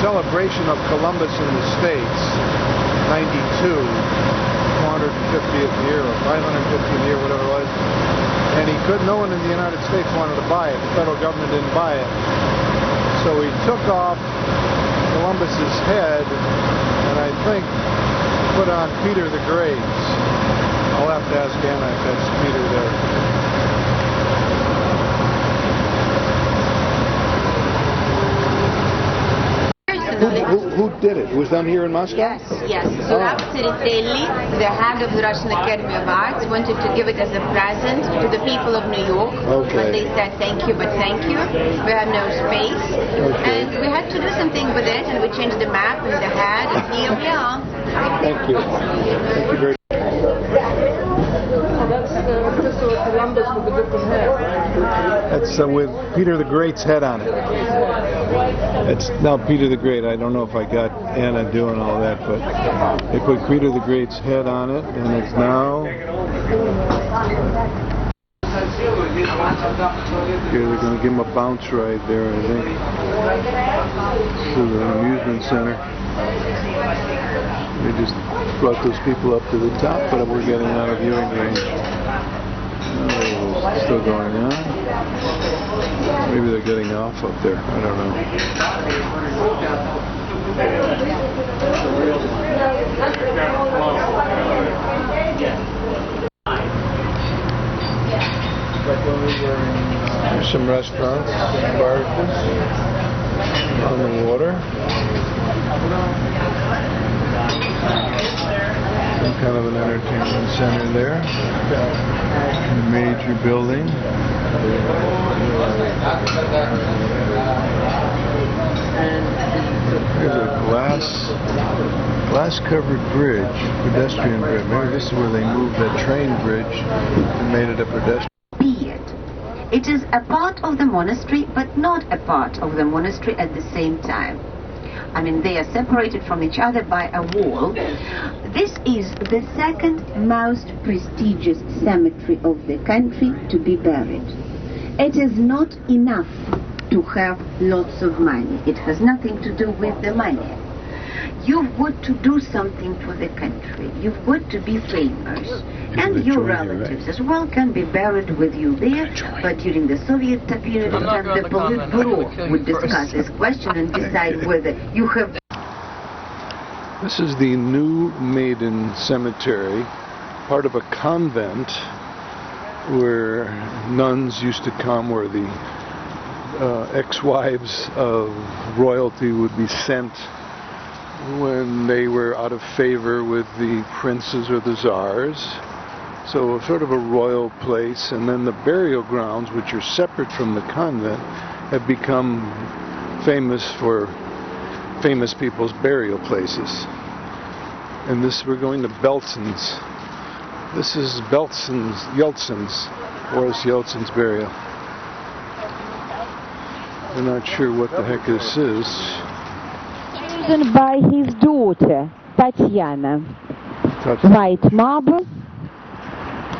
celebration of Columbus in the States, 92, 450th year or 550th year, whatever it was. And no one in the United States wanted to buy it. The federal government didn't buy it. So he took off Columbus's head and I think put on Peter the Great's. I'll have to ask Anna if that's Peter there. Who did it? It was done here in Moscow? Yes, yes. Zurab Tseretelli, the head of the Russian Academy of Arts, wanted to give it as a present to the people of New York. Okay. But they said, thank you, but thank you. We have no space. Okay. And we had to do something with it, and we changed the map and the head, and here we are. Thank you. Thank you very much. That's Columbus with a different head. That's with Peter the Great's head on it. It's now Peter the Great. I don't know if I got Anna doing all that, but they put Peter the Great's head on it, and it's now here. They're going to give him a bounce ride there, I think, to the amusement center. They just brought those people up to the top, but we're getting out of viewing range. Oh, still going on. Maybe they're getting off up there. I don't know. There's some restaurants, bars on the water. Some kind of an entertainment center there. A major building. There's a glass-covered bridge, pedestrian bridge. Maybe this is where they moved that train bridge and made it a pedestrian. It is a part of the monastery, but not a part of the monastery at the same time. I mean, they are separated from each other by a wall. This is the second most prestigious cemetery of the country to be buried. It is not enough to have lots of money. It has nothing to do with the money. You've got to do something for the country. You've got to be famous. And your relatives as well can be buried with you there, but during the Soviet period of time, the Politburo would discuss this question and decide whether you have... This is the New Maiden Cemetery, part of a convent where nuns used to come, where the ex-wives of royalty would be sent when they were out of favor with the princes or the czars. So sort of a royal place, and then the burial grounds, which are separate from the convent, have become famous for famous people's burial places. And this, we're going to Beltsin's. This is Yeltsin's, Boris Yeltsin's burial. We're not sure what the heck this is. Chosen by his daughter, Tatiana. White marble,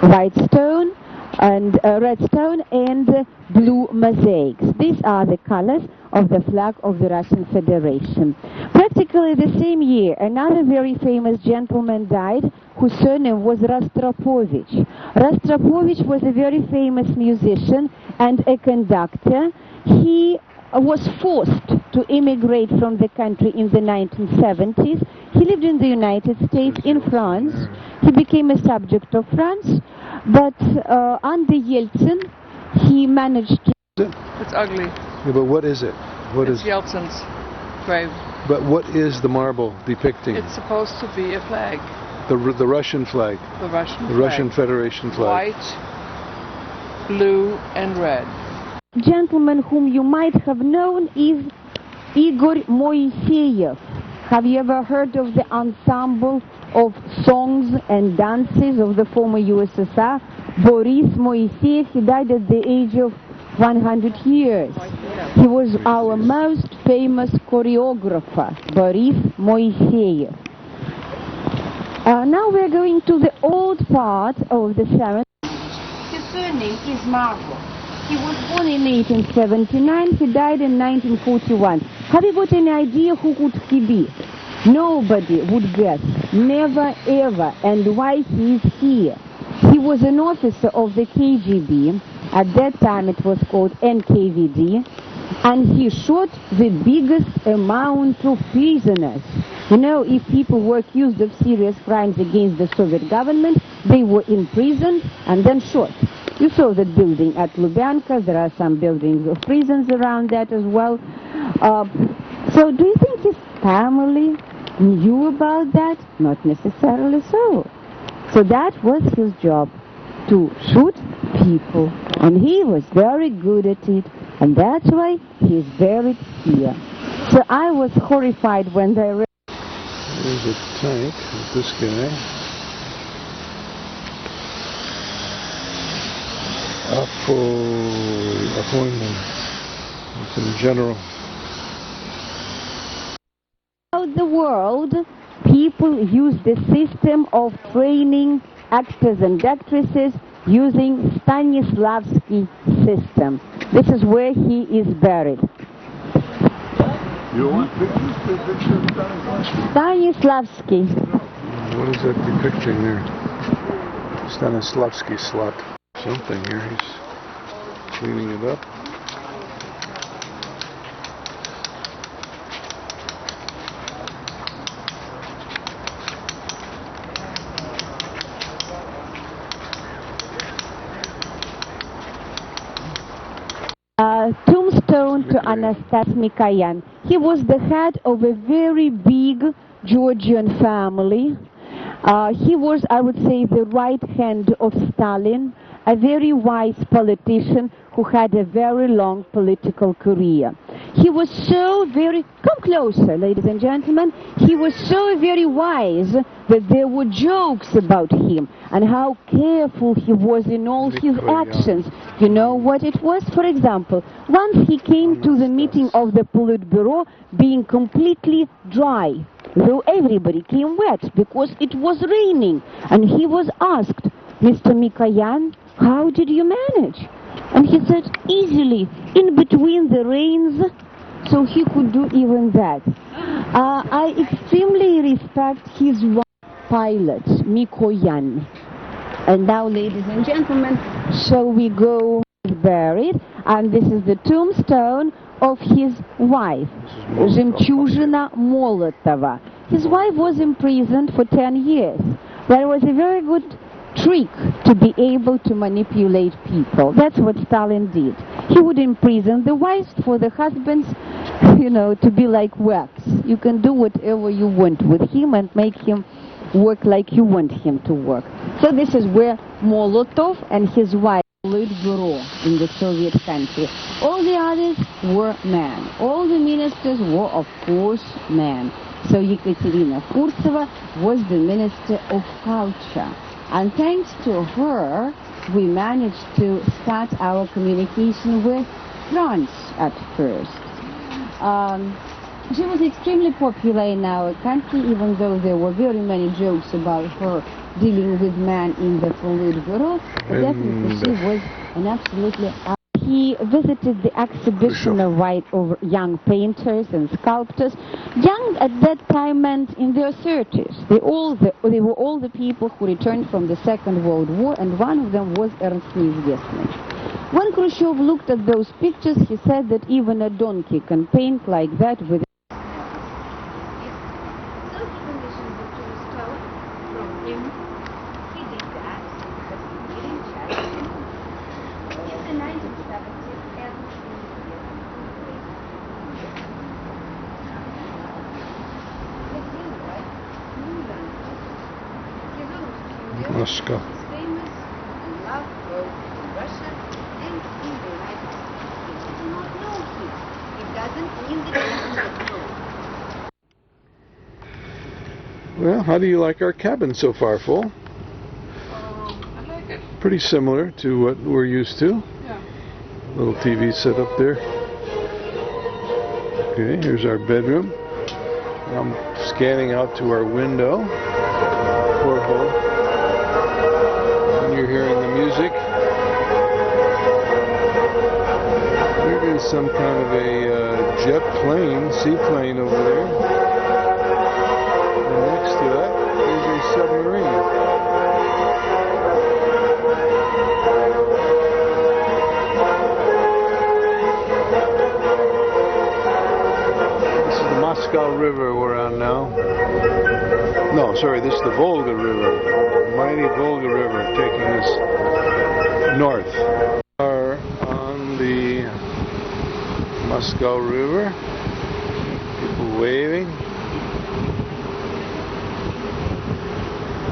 white stone, and red stone, and blue mosaics. These are the colors of the flag of the Russian Federation. Practically the same year, another very famous gentleman died, whose surname was Rostropovich. Rostropovich was a very famous musician and a conductor. He was forced to immigrate from the country in the 1970s. He lived in the United States, in France. He became a subject of France, but under Yeltsin, he managed to... It's ugly. Yeah, but what is it? It's Yeltsin's grave. But what is the marble depicting? It's supposed to be a flag. The Russian flag. The Russian flag. The Russian Federation flag. White, blue, and red. Gentleman whom you might have known is Igor Moiseyev. Have you ever heard of the ensemble of songs and dances of the former USSR? Boris Moiseyev, he died at the age of 100 years. He was our most famous choreographer, Boris Moiseyev. Now we're going to the old part of the ceremony. His surname is Marble. He was born in 1879, he died in 1941. Have you got any idea who could he be? Nobody would guess, never ever, and why he is here. He was an officer of the KGB, at that time it was called NKVD, and he shot the biggest amount of prisoners. You know, if people were accused of serious crimes against the Soviet government, they were imprisoned and then shot. You saw that building at Lubyanka. There are some buildings of prisons around that as well. So do you think his family knew about that? Not necessarily so. So that was his job, to shoot people. And he was very good at it. And that's why he's buried here. So I was horrified when they read. There's a tank with this guy. Appointment. It's in general. Throughout the world, people use the system of training actors and actresses using Stanislavsky system. This is where he is buried. You want picture of Stanislavsky. What is that depicting there? Stanislavsky slot. Something here. He's cleaning it up. Tombstone to Anastasia Mikoyan. He was the head of a very big Georgian family. He was, I would say, the right hand of Stalin, a very wise politician who had a very long political career. He was so very, come closer, ladies and gentlemen, he was so very wise that there were jokes about him and how careful he was in all his actions. You know what it was? For example, once he came to the meeting of the Politburo being completely dry, though everybody came wet because it was raining, and he was asked, "Mr. Mikoyan, how did you manage?" And he said, "Easily, in between the rains," so he could do even that. I extremely respect his pilot, Mikoyan. And now, ladies and gentlemen, shall we go buried? And this is the tombstone of his wife, Жемчужина Molotova. His wife was imprisoned for 10 years. That was a very good trick to be able to manipulate people. That's what Stalin did. He would imprison the wives for the husbands, you know, to be like wax. You can do whatever you want with him and make him work like you want him to work. So this is where Molotov and his wife Politburo in the Soviet country. All the others were men. All the ministers were, of course, men. So Yekaterina Furtseva was the Minister of Culture. And thanks to her, we managed to start our communication with France at first. She was extremely popular in our country, even though there were very many jokes about her dealing with men in the Politburo. But definitely she was an absolutely... He visited the exhibition of young painters and sculptors. Young at that time meant in their 30s. They were all the people who returned from the Second World War, and one of them was Ernst Neizvestny. When Khrushchev looked at those pictures, he said that even a donkey can paint like that with Moscva. Well, how do you like our cabin so far, Full? I like it. Pretty similar to what we're used to. Yeah. Little TV set up there. Okay, here's our bedroom. I'm scanning out to our window. Porthole. And you're hearing the music. is some kind of a jet plane, seaplane over there. And next to it is a submarine. This is the Moscow River we're on now. No, sorry, this is the Volga River. Mighty Volga River taking us north. We are on the Moscow River. People waving.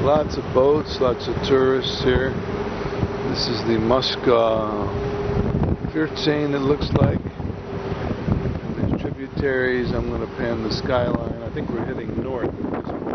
Lots of boats, lots of tourists here. This is the Moscva Yeltsin, it looks like. And there's tributaries. I'm going to pan the skyline. I think we're heading north at this point.